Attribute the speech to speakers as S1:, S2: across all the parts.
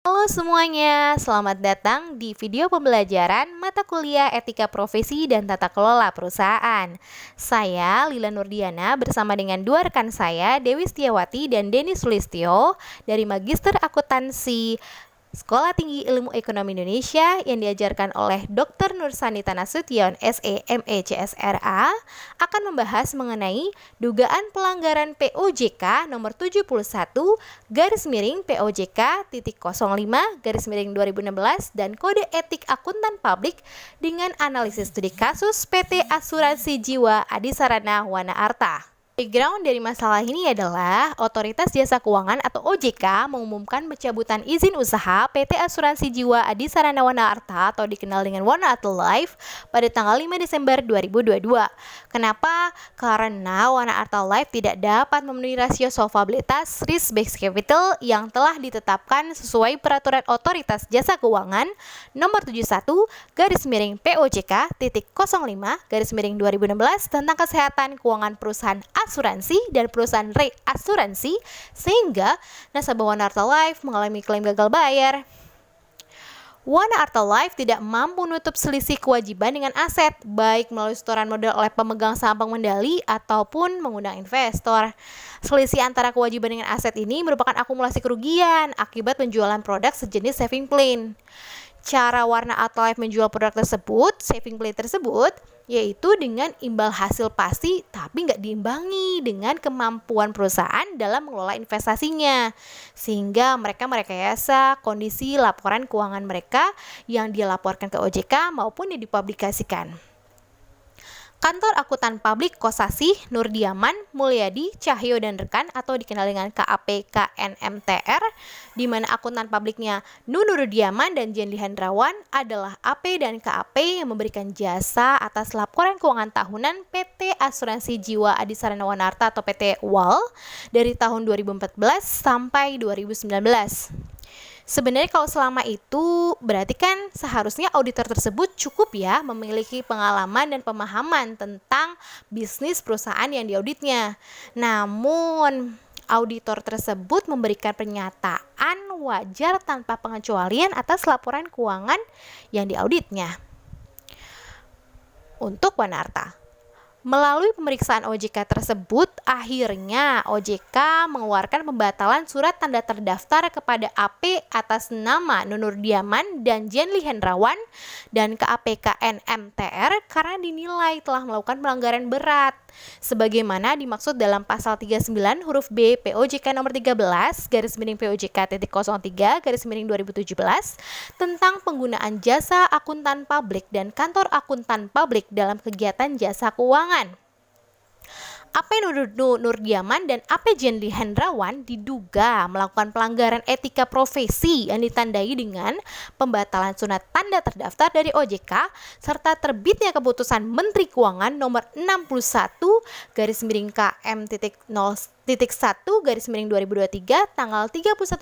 S1: Halo semuanya, selamat datang di video pembelajaran mata kuliah Etika Profesi dan Tata Kelola Perusahaan. Saya Lila Nurdiana bersama dengan dua rekan saya, Dewi Setiawati dan Denny Sulistyo dari Magister Akuntansi Sekolah Tinggi Ilmu Ekonomi Indonesia yang diajarkan oleh Dr. Nursanita Nasution, SE, ME, CSRA akan membahas mengenai dugaan pelanggaran POJK nomor 71 POJK titik 05 2016 dan Kode Etik Akuntan Publik dengan analisis studi kasus PT Asuransi Jiwa Adisarana Wana Arta. Background dari masalah ini adalah Otoritas Jasa Keuangan atau OJK mengumumkan pencabutan izin usaha PT Asuransi Jiwa Adisarana Wana Arta atau dikenal dengan Wana Arta Life pada tanggal 5 Desember 2022. Kenapa? Karena Wana Arta Life tidak dapat memenuhi rasio solvabilitas risk-based capital yang telah ditetapkan sesuai Peraturan Otoritas Jasa Keuangan nomor 71 POJK titik 05 2016 tentang kesehatan keuangan perusahaan asuransi dan perusahaan reasuransi, sehingga nasabah Wana Arta Life mengalami klaim gagal bayar. Wana Arta Life tidak mampu menutup selisih kewajiban dengan aset, baik melalui setoran modal oleh pemegang saham pengendali ataupun mengundang investor. Selisih antara kewajiban dengan aset ini merupakan akumulasi kerugian akibat penjualan produk sejenis saving plan. Cara Wana Arta Life menjual produk tersebut, saving plan tersebut, yaitu dengan imbal hasil pasti tapi nggak diimbangi dengan kemampuan perusahaan dalam mengelola investasinya, sehingga mereka merekayasa kondisi laporan keuangan mereka yang dilaporkan ke OJK maupun yang dipublikasikan. Kantor Akuntan Publik Kosasih, Nurdiaman, Mulyadi, Cahyo dan rekan atau dikenal dengan KAP KNMTR, di mana akuntan publiknya Nurdiaman dan Jenly Hendrawan adalah AP dan KAP yang memberikan jasa atas laporan keuangan tahunan PT Asuransi Jiwa Adisarana Wana Arta atau PT WAL dari tahun 2014 sampai 2019. Sebenarnya kalau selama itu berarti kan seharusnya auditor tersebut cukup ya memiliki pengalaman dan pemahaman tentang bisnis perusahaan yang diauditnya. Namun auditor tersebut memberikan pernyataan wajar tanpa pengecualian atas laporan keuangan yang diauditnya. Untuk Wana Arta, melalui pemeriksaan OJK tersebut, akhirnya OJK mengeluarkan pembatalan surat tanda terdaftar kepada AP atas nama Nurdiaman dan Jenly Hendrawan dan KAPKN MTR karena dinilai telah melakukan pelanggaran berat, sebagaimana dimaksud dalam pasal 39 huruf B POJK nomor 13 POJK titik 03 2017 tentang penggunaan jasa akuntan publik dan kantor akuntan publik dalam kegiatan jasa keuangan. AP Nurdiaman dan AP Jenly Hendrawan diduga melakukan pelanggaran etika profesi yang ditandai dengan pembatalan surat tanda terdaftar dari OJK serta terbitnya keputusan Menteri Keuangan nomor 61 KM.0.1 2023 tanggal 31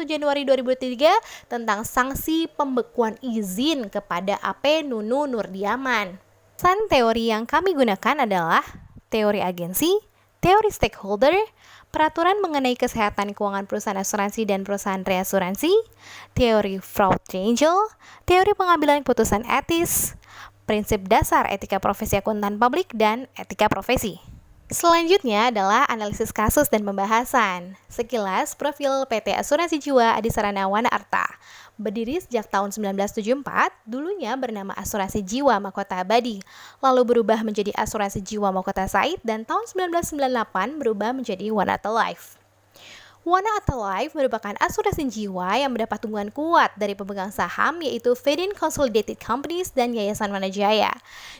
S1: Januari 2023 tentang sanksi pembekuan izin kepada AP Nurdiaman. Teori yang kami gunakan adalah teori agensi, teori stakeholder, peraturan mengenai kesehatan keuangan perusahaan asuransi dan perusahaan reasuransi, teori fraud triangle, teori pengambilan keputusan etis, prinsip dasar etika profesi akuntan publik, dan etika profesi. Selanjutnya adalah analisis kasus dan pembahasan. Sekilas profil PT Asuransi Jiwa Adisarana Wana Arta. Berdiri sejak tahun 1974, dulunya bernama Asuransi Jiwa Mahkota Abadi, lalu berubah menjadi Asuransi Jiwa Mahkota Said, dan tahun 1998 berubah menjadi Wana Arta Life. Wana Arta Life merupakan asuransi jiwa yang mendapat dukungan kuat dari pemegang saham yaitu Fedin Consolidated Companies dan Yayasan Manajaya.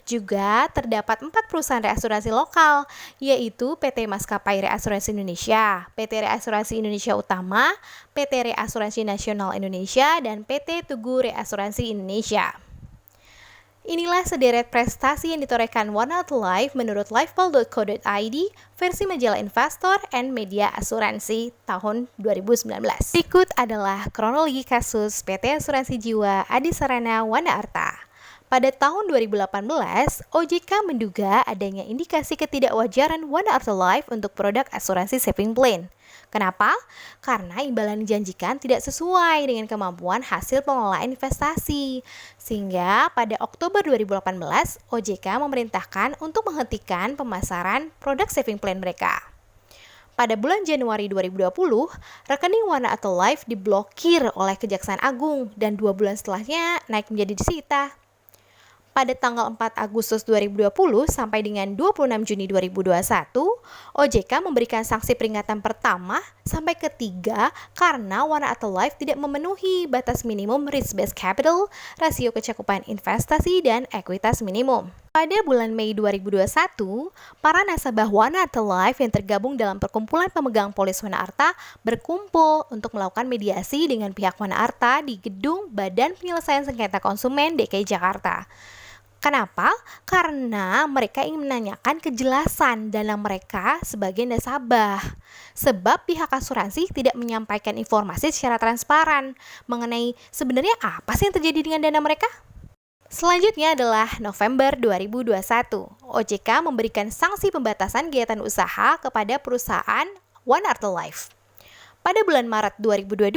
S1: Juga terdapat 4 perusahaan reasuransi lokal yaitu PT Maskapai Reasuransi Indonesia, PT Reasuransi Indonesia Utama, PT Reasuransi Nasional Indonesia, dan PT Tugu Reasuransi Indonesia. Inilah sederet prestasi yang ditorehkan Wana Arta Life menurut lifepal.co.id versi majalah Investor and Media Asuransi tahun 2019. Berikut adalah kronologi kasus PT Asuransi Jiwa Adisarana Wana Arta. Pada tahun 2018, OJK menduga adanya indikasi ketidakwajaran One Arta Life untuk produk asuransi saving plan. Kenapa? Karena imbalan dijanjikan tidak sesuai dengan kemampuan hasil pengelolaan investasi. Sehingga pada Oktober 2018, OJK memerintahkan untuk menghentikan pemasaran produk saving plan mereka. Pada bulan Januari 2020, rekening One Arta Life diblokir oleh Kejaksaan Agung dan 2 bulan setelahnya naik menjadi disita. Pada tanggal 4 Agustus 2020 sampai dengan 26 Juni 2021, OJK memberikan sanksi peringatan pertama sampai ketiga karena One Arta Life tidak memenuhi batas minimum risk-based capital, rasio kecakupan investasi, dan ekuitas minimum. Pada bulan Mei 2021, para nasabah One Arta Life yang tergabung dalam perkumpulan pemegang polis One Arta berkumpul untuk melakukan mediasi dengan pihak One Arta di gedung Badan Penyelesaian Sengketa Konsumen DKI Jakarta. Kenapa? Karena mereka ingin menanyakan kejelasan dana mereka sebagai nasabah. Sebab pihak asuransi tidak menyampaikan informasi secara transparan mengenai sebenarnya apa sih yang terjadi dengan dana mereka. Selanjutnya adalah November 2021. OJK memberikan sanksi pembatasan kegiatan usaha kepada perusahaan One Arta Life. Pada bulan Maret 2022,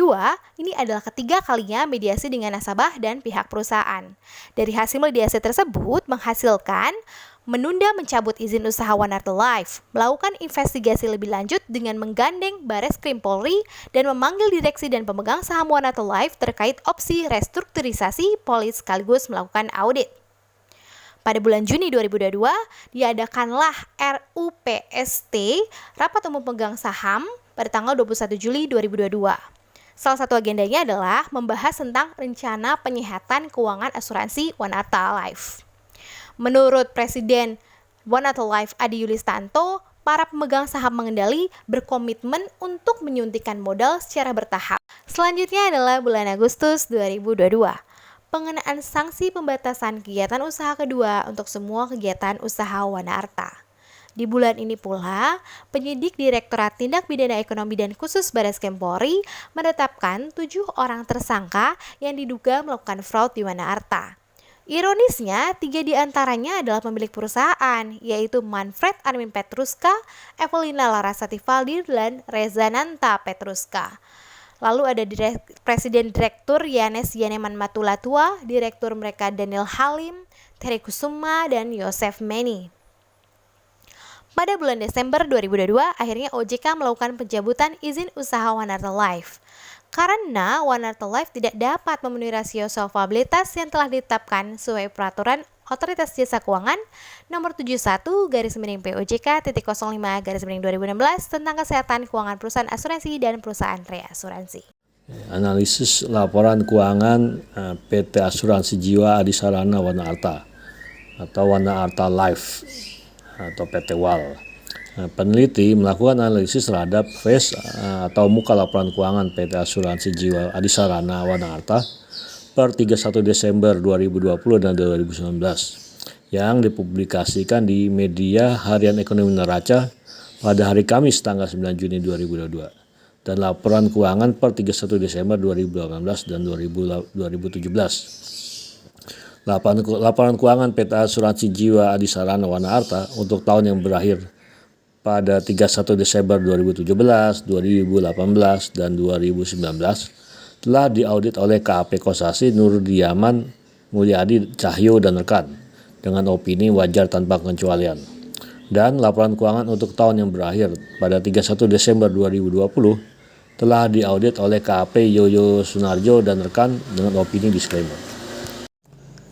S1: ini adalah ketiga kalinya mediasi dengan nasabah dan pihak perusahaan. Dari hasil mediasi tersebut menghasilkan menunda mencabut izin usaha One Arta Life, melakukan investigasi lebih lanjut dengan menggandeng Bareskrim Polri dan memanggil direksi dan pemegang saham One Arta Life terkait opsi restrukturisasi polis sekaligus melakukan audit. Pada bulan Juni 2022, diadakanlah RUPST, Rapat Umum Pemegang Saham, pada tanggal 21 Juli 2022. Salah satu agendanya adalah membahas tentang rencana penyehatan keuangan asuransi One Arta Life. Menurut Presiden One Arta Life Adi Yulistanto, para pemegang saham mengendali berkomitmen untuk menyuntikkan modal secara bertahap. Selanjutnya adalah bulan Agustus 2022. Pengenaan sanksi pembatasan kegiatan usaha kedua untuk semua kegiatan usaha One Arta. Di bulan ini pula, penyidik Direktorat Tindak Pidana Ekonomi dan Khusus Bareskrim Polri menetapkan 7 orang tersangka yang diduga melakukan fraud di One Arta. Ironisnya, 3 diantaranya adalah pemilik perusahaan, yaitu Manfred Armin Petruska, Evelina Larasati Valdir, dan Rezananta Petruska. Lalu ada Presiden Direktur Yanes Yaneman Matulatua, Direktur mereka Daniel Halim, Terry Kusuma, dan Yosef Meni. Pada bulan Desember 2022, akhirnya OJK melakukan pencabutan izin usaha One Arta Life. Karena One Arta Life tidak dapat memenuhi rasio solvabilitas yang telah ditetapkan sesuai peraturan Otoritas Jasa Keuangan nomor 71/POJK.05/2016 tentang kesehatan keuangan perusahaan asuransi dan perusahaan reasuransi.
S2: Analisis laporan keuangan PT Asuransi Jiwa Adisarana One Arta atau One Arta Life atau PT WAL. Peneliti melakukan analisis terhadap face atau muka laporan keuangan PT Asuransi Jiwa Adisarana One Arta per 31 Desember 2020 dan 2019 yang dipublikasikan di media Harian Ekonomi Neraca pada hari Kamis tanggal 9 Juni 2022 dan laporan keuangan per 31 Desember 2018 dan 2017. Laporan keuangan PT Asuransi Jiwa Adisarana One Arta untuk tahun yang berakhir pada 31 Desember 2017, 2018, dan 2019 telah diaudit oleh KAP Kosasi Nurdiaman Mulyadi Cahyo dan rekan dengan opini wajar tanpa pengecualian. Dan laporan keuangan untuk tahun yang berakhir pada 31 Desember 2020 telah diaudit oleh KAP Yoyo Sunarjo dan rekan dengan opini disclaimer.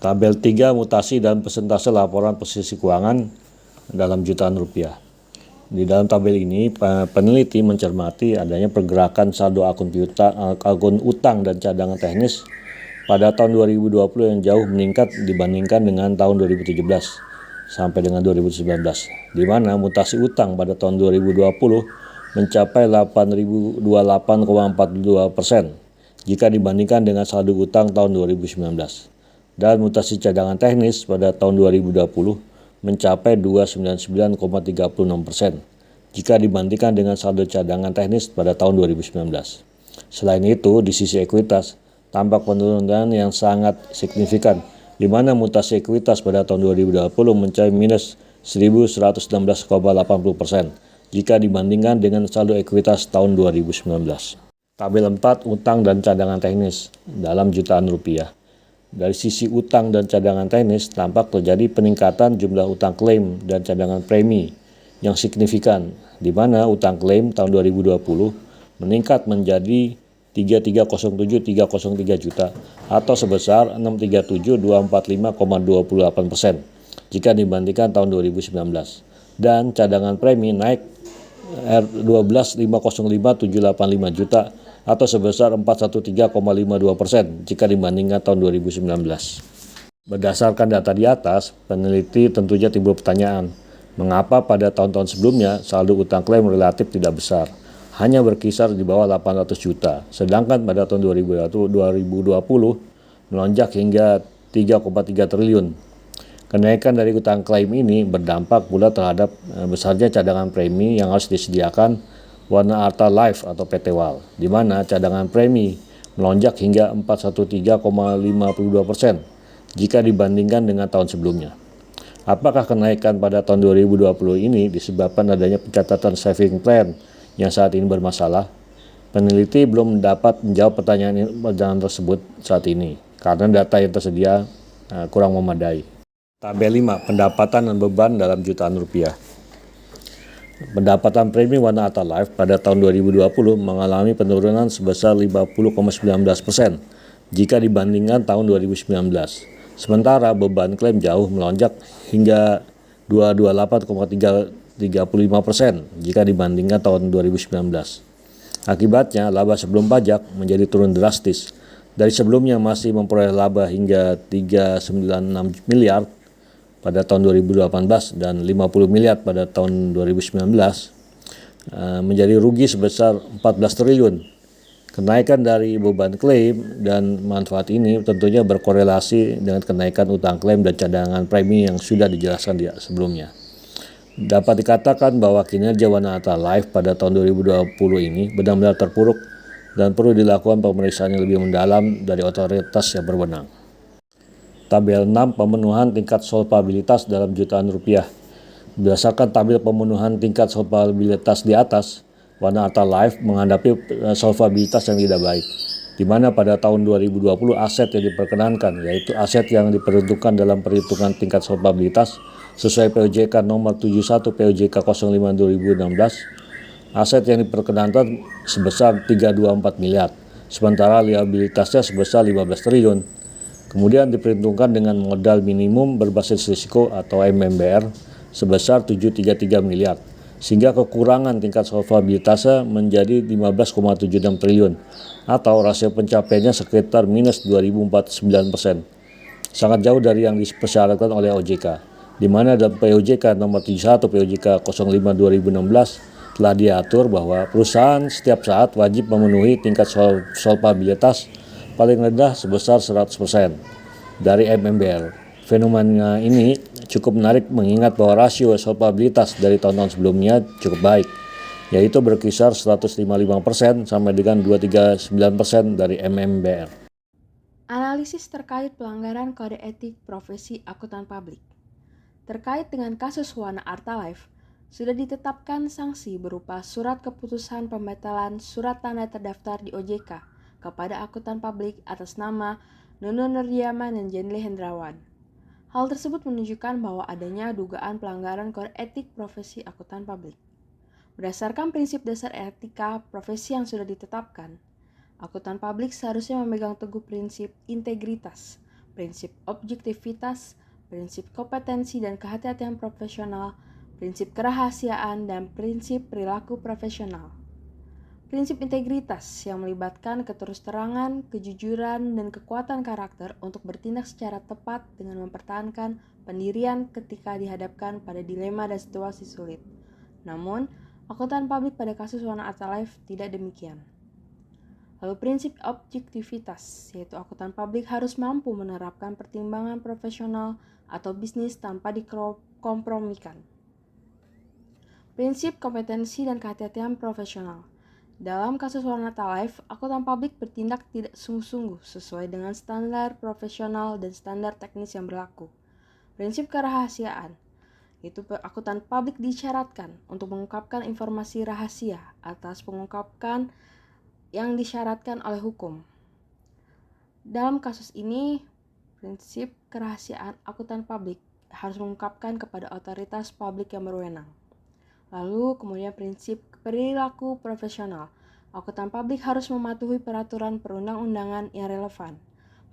S2: Tabel 3 mutasi dan persentase laporan posisi keuangan dalam jutaan rupiah. Di dalam tabel ini, peneliti mencermati adanya pergerakan saldo akun utang dan cadangan teknis pada tahun 2020 yang jauh meningkat dibandingkan dengan tahun 2017 sampai dengan 2019, di mana mutasi utang pada tahun 2020 mencapai 8.028,42% jika dibandingkan dengan saldo utang tahun 2019. Dan mutasi cadangan teknis pada tahun 2020 mencapai 299,36% jika dibandingkan dengan saldo cadangan teknis pada tahun 2019. Selain itu, di sisi ekuitas, tampak penurunan yang sangat signifikan, di mana mutasi ekuitas pada tahun 2020 mencapai minus 1.116,80% jika dibandingkan dengan saldo ekuitas tahun 2019. Tabel 4, utang dan cadangan teknis dalam jutaan rupiah. Dari sisi utang dan cadangan teknis, tampak terjadi peningkatan jumlah utang klaim dan cadangan premi yang signifikan, di mana utang klaim tahun 2020 meningkat menjadi 3307.303 juta atau sebesar 637.245,28% jika dibandingkan tahun 2019, dan cadangan premi naik 12.505.785 juta atau sebesar 413,52% jika dibandingkan tahun 2019. Berdasarkan data di atas, peneliti tentunya timbul pertanyaan, mengapa pada tahun-tahun sebelumnya saldo utang klaim relatif tidak besar, hanya berkisar di bawah 800 juta, sedangkan pada tahun 2020 melonjak hingga 3,3 triliun. Kenaikan dari utang klaim ini berdampak pula terhadap besarnya cadangan premi yang harus disediakan Wana Arta Life atau PT WAL, di mana cadangan premi melonjak hingga 413,52% jika dibandingkan dengan tahun sebelumnya. Apakah kenaikan pada tahun 2020 ini disebabkan adanya pencatatan saving plan yang saat ini bermasalah? Peneliti belum dapat menjawab pertanyaan tersebut saat ini karena data yang tersedia kurang memadai. Tabel 5, pendapatan dan beban dalam jutaan rupiah. Pendapatan premi Wana Arta Life pada tahun 2020 mengalami penurunan sebesar 50,19% jika dibandingkan tahun 2019. Sementara beban klaim jauh melonjak hingga 228,35% jika dibandingkan tahun 2019. Akibatnya, laba sebelum pajak menjadi turun drastis. Dari sebelumnya masih memperoleh laba hingga 396 miliar pada tahun 2018 dan 50 miliar pada tahun 2019, menjadi rugi sebesar 14 triliun. Kenaikan dari beban klaim dan manfaat ini tentunya berkorelasi dengan kenaikan utang klaim dan cadangan premi yang sudah dijelaskan sebelumnya. Dapat dikatakan bahwa kinerja Wana Arta Life pada tahun 2020 ini benar-benar terpuruk dan perlu dilakukan pemeriksaan yang lebih mendalam dari otoritas yang berwenang. Tabel 6, pemenuhan tingkat solvabilitas dalam jutaan rupiah. Berdasarkan tabel pemenuhan tingkat solvabilitas di atas, Wana Arta Life menghadapi solvabilitas yang tidak baik, di mana pada tahun 2020 aset yang diperkenankan, yaitu aset yang diperuntukkan dalam perhitungan tingkat solvabilitas sesuai POJK nomor 71 POJK 05 2016, aset yang diperkenankan sebesar 324 miliar, sementara liabilitasnya sebesar 15 triliun. Kemudian diperhitungkan dengan modal minimum berbasis risiko atau MMBR sebesar 733 miliar, sehingga kekurangan tingkat solvabilitasnya menjadi 15,76 triliun atau rasio pencapaiannya sekitar minus 2049%. Sangat jauh dari yang dipersyaratkan oleh OJK, di mana dalam POJK nomor 71 POJK 05 2016 telah diatur bahwa perusahaan setiap saat wajib memenuhi tingkat solvabilitas paling rendah sebesar 100% dari MMBR. Fenomena ini cukup menarik mengingat bahwa rasio solvabilitas dari tahun-tahun sebelumnya cukup baik, yaitu berkisar 155% sampai dengan 239% dari MMBR.
S3: Analisis terkait pelanggaran kode etik profesi akuntan publik. Terkait dengan kasus Wana Arta Life, sudah ditetapkan sanksi berupa surat keputusan pembatalan surat tanda terdaftar di OJK kepada akuntan publik atas nama Nunun Nurdiaman dan Jenly Hendrawan. Hal tersebut menunjukkan bahwa adanya dugaan pelanggaran kode etik profesi akuntan publik. Berdasarkan prinsip dasar etika profesi yang sudah ditetapkan, akuntan publik seharusnya memegang teguh prinsip integritas, prinsip objektivitas, prinsip kompetensi dan kehati-hatian profesional, prinsip kerahasiaan, dan prinsip perilaku profesional. Prinsip integritas yang melibatkan keterus-terangan, kejujuran, dan kekuatan karakter untuk bertindak secara tepat dengan mempertahankan pendirian ketika dihadapkan pada dilema dan situasi sulit. Namun, akuntan publik pada kasus Wana Arta Life tidak demikian. Lalu prinsip objektivitas, yaitu akuntan publik harus mampu menerapkan pertimbangan profesional atau bisnis tanpa dikompromikan. Prinsip kompetensi dan kehati-hatian profesional. Dalam kasus Warnata Life, akuntan publik bertindak tidak sungguh-sungguh sesuai dengan standar profesional dan standar teknis yang berlaku. Prinsip kerahasiaan, yaitu akuntan publik disyaratkan untuk mengungkapkan informasi rahasia atas pengungkapkan yang disyaratkan oleh hukum. Dalam kasus ini, prinsip kerahasiaan akuntan publik harus mengungkapkan kepada otoritas publik yang berwenang. Lalu kemudian prinsip perilaku profesional. Akuntan publik harus mematuhi peraturan perundang-undangan yang relevan,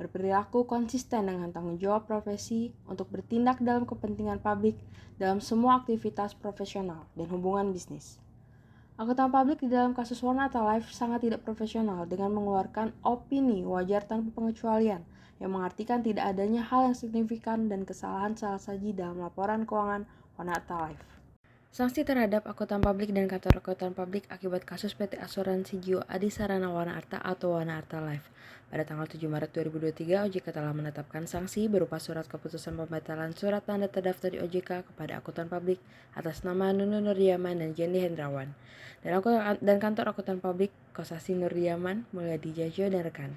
S3: berperilaku konsisten dengan tanggung jawab profesi untuk bertindak dalam kepentingan publik dalam semua aktivitas profesional dan hubungan bisnis. Akuntan publik di dalam kasus Warnata Life sangat tidak profesional dengan mengeluarkan opini wajar tanpa pengecualian yang mengartikan tidak adanya hal yang signifikan dan kesalahan salah saji dalam laporan keuangan Warnata Life. Sanksi terhadap akuntan publik dan kantor akuntan publik akibat kasus PT Asuransi Jiwa Adisarana Wana Arta atau Wana Arta Life. Pada tanggal 7 Maret 2023, OJK telah menetapkan sanksi berupa surat keputusan pembatalan surat tanda terdaftar di OJK kepada akuntan publik atas nama Nunun Nurdiaman dan Jendi Hendrawan dan kantor akuntan publik Kosasi Nurdiaman, Mulyadi Jajo dan rekan,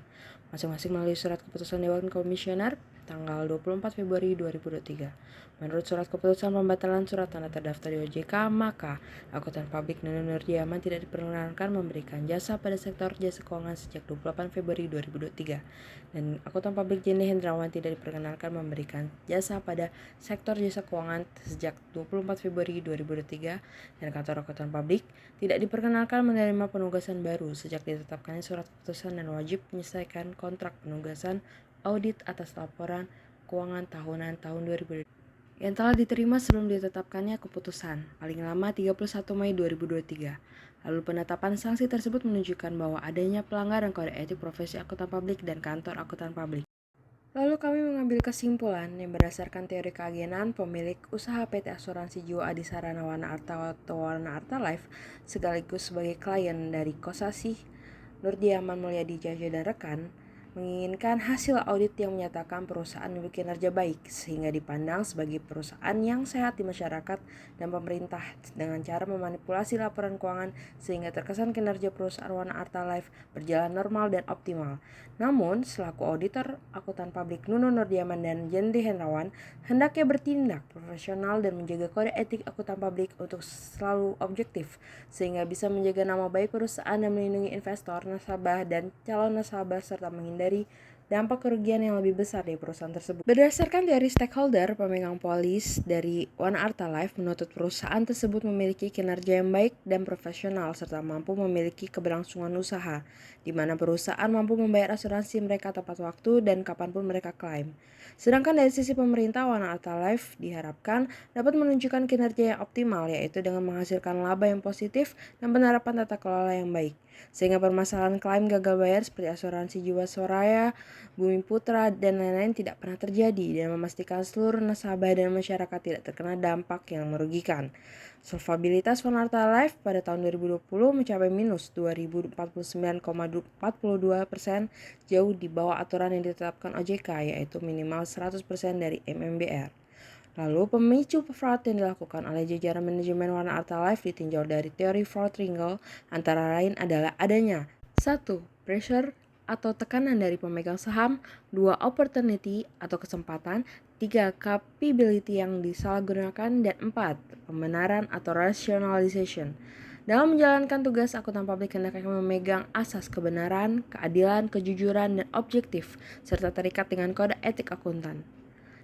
S3: masing-masing melalui surat keputusan Dewan Komisioner tanggal 24 Februari 2023. Menurut surat keputusan pembatalan surat tanda terdaftar di OJK, maka akuntan publik Nunun Nurdiaman tidak diperkenankan memberikan jasa pada sektor jasa keuangan sejak 28 Februari 2023 dan akuntan publik Jendi Hendrawan tidak diperkenankan memberikan jasa pada sektor jasa keuangan sejak 24 Februari 2023 dan kantor akuntan publik tidak diperkenankan menerima penugasan baru sejak ditetapkannya surat keputusan dan wajib menyelesaikan kontrak penugasan audit atas laporan keuangan tahunan tahun 2020 yang telah diterima sebelum ditetapkannya keputusan paling lama 31 Mei 2023. Lalu penetapan sanksi tersebut menunjukkan bahwa adanya pelanggaran kode etik profesi akuntan publik dan kantor akuntan publik. Lalu kami mengambil kesimpulan yang berdasarkan teori keagenan pemilik usaha PT Asuransi Jiwa Adisarana Wana Arta atau Wana Arta Life sekaligus sebagai klien dari Kosasi Nurdiaman Mulyadi Jajo dan rekan menginginkan hasil audit yang menyatakan perusahaan memiliki kinerja baik sehingga dipandang sebagai perusahaan yang sehat di masyarakat dan pemerintah dengan cara memanipulasi laporan keuangan sehingga terkesan kinerja perusahaan Wana Arta Life berjalan normal dan optimal. Namun, selaku auditor akuntan publik Nunun Nurdiaman dan Jendi Hendrawan hendaknya bertindak profesional dan menjaga kode etik akuntan publik untuk selalu objektif sehingga bisa menjaga nama baik perusahaan dan melindungi investor, nasabah, dan calon nasabah serta menghindari dampak kerugian yang lebih besar dari perusahaan tersebut. Berdasarkan teori stakeholder, pemegang polis dari Wana Arta Life menuntut perusahaan tersebut memiliki kinerja yang baik dan profesional serta mampu memiliki keberlangsungan usaha, di mana perusahaan mampu membayar asuransi mereka tepat waktu dan kapanpun mereka klaim. Sedangkan dari sisi pemerintah, Wana Arta Life diharapkan dapat menunjukkan kinerja yang optimal, yaitu dengan menghasilkan laba yang positif dan penerapan tata kelola yang baik, sehingga permasalahan klaim gagal bayar seperti asuransi Jiwasraya, Bumi Putra, dan lain-lain tidak pernah terjadi dan memastikan seluruh nasabah dan masyarakat tidak terkena dampak yang merugikan. Solvabilitas Wana Arta Life pada tahun 2020 mencapai minus 2049,42%, jauh di bawah aturan yang ditetapkan OJK, yaitu minimal 100% dari MMBR. Lalu pemicu fraud yang dilakukan oleh jajaran manajemen Wana Arta Life ditinjau dari teori fraud triangle, antara lain adalah adanya 1. Pressure atau tekanan dari pemegang saham, 2. Opportunity atau kesempatan, 3. Capability yang disalahgunakan, dan 4. Pembenaran atau rationalization. Dalam menjalankan tugas, akuntan publik hendaknya memegang asas kebenaran, keadilan, kejujuran, dan objektif, serta terikat dengan kode etik akuntan.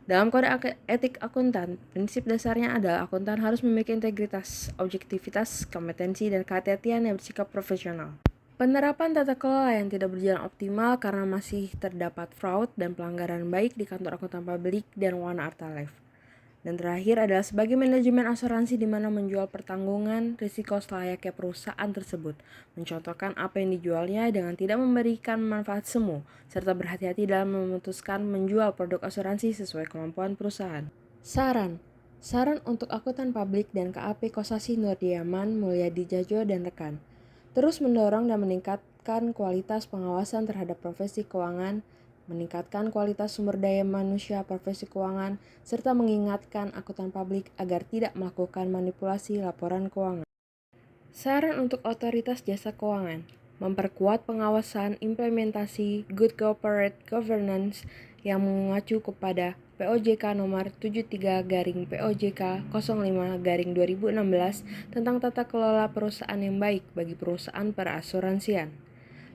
S3: Dalam kode etik akuntan, prinsip dasarnya adalah akuntan harus memiliki integritas, objektivitas, kompetensi, dan kehati-hatian yang bersikap profesional. Penerapan tata kelola yang tidak berjalan optimal karena masih terdapat fraud dan pelanggaran baik di kantor akuntan publik dan Wana Arta Life. Dan terakhir adalah sebagai manajemen asuransi di mana menjual pertanggungan risiko selayaknya perusahaan tersebut, mencontohkan apa yang dijualnya dengan tidak memberikan manfaat semu, serta berhati-hati dalam memutuskan menjual produk asuransi sesuai kemampuan perusahaan. Saran untuk akuntan publik dan KAP Kosasi Nurdiaman, Mulyadi Jajo, dan rekan. Terus mendorong dan meningkatkan kualitas pengawasan terhadap profesi keuangan, meningkatkan kualitas sumber daya manusia profesi keuangan, serta mengingatkan akuntan publik agar tidak melakukan manipulasi laporan keuangan. Saran untuk otoritas jasa keuangan, memperkuat pengawasan implementasi Good Corporate Governance yang mengacu kepada POJK nomor 73/POJK 05/2016 tentang tata kelola perusahaan yang baik bagi perusahaan perasuransian.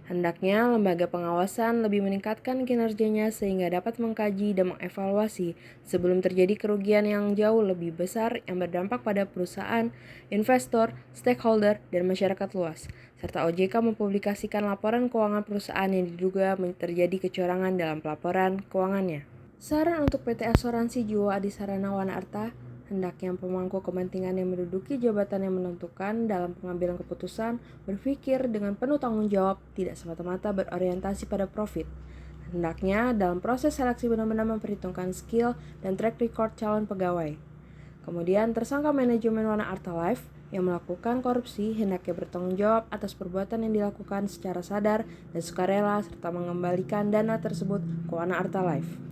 S3: Hendaknya lembaga pengawasan lebih meningkatkan kinerjanya sehingga dapat mengkaji dan mengevaluasi sebelum terjadi kerugian yang jauh lebih besar yang berdampak pada perusahaan, investor, stakeholder, dan masyarakat luas, serta OJK mempublikasikan laporan keuangan perusahaan yang diduga terjadi kecurangan dalam pelaporan keuangannya. Saran untuk PT Asuransi Jiwa Adisarana Wana Arta, hendaknya pemangku kepentingan yang menduduki jabatan yang menentukan dalam pengambilan keputusan berpikir dengan penuh tanggung jawab, tidak semata-mata berorientasi pada profit. Hendaknya dalam proses seleksi benar-benar memperhitungkan skill dan track record calon pegawai. Kemudian tersangka manajemen Wana Arta Life yang melakukan korupsi hendaknya bertanggung jawab atas perbuatan yang dilakukan secara sadar dan sukarela serta mengembalikan dana tersebut ke Wana Arta Life.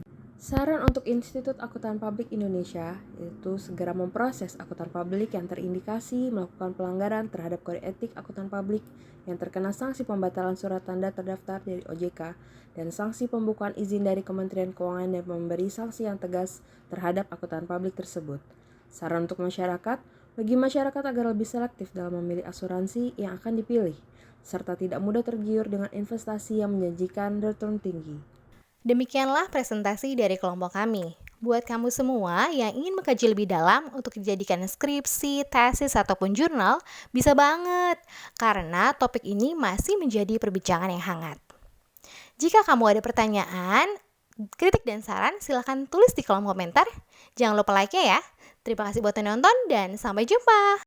S3: Saran untuk Institut Akuntan Publik Indonesia yaitu segera memproses akuntan publik yang terindikasi melakukan pelanggaran terhadap kode etik akuntan publik yang terkena sanksi pembatalan surat tanda terdaftar dari OJK dan sanksi pembukaan izin dari Kementerian Keuangan dan memberi sanksi yang tegas terhadap akuntan publik tersebut. Saran untuk masyarakat, bagi masyarakat agar lebih selektif dalam memilih asuransi yang akan dipilih, serta tidak mudah tergiur dengan investasi yang menjanjikan return tinggi.
S1: Demikianlah presentasi dari kelompok kami. Buat kamu semua yang ingin mengkaji lebih dalam untuk dijadikan skripsi, tesis, ataupun jurnal, bisa banget, karena topik ini masih menjadi perbincangan yang hangat. Jika kamu ada pertanyaan, kritik dan saran, silahkan tulis di kolom komentar. Jangan lupa like-nya ya. Terima kasih buat yang nonton dan sampai jumpa.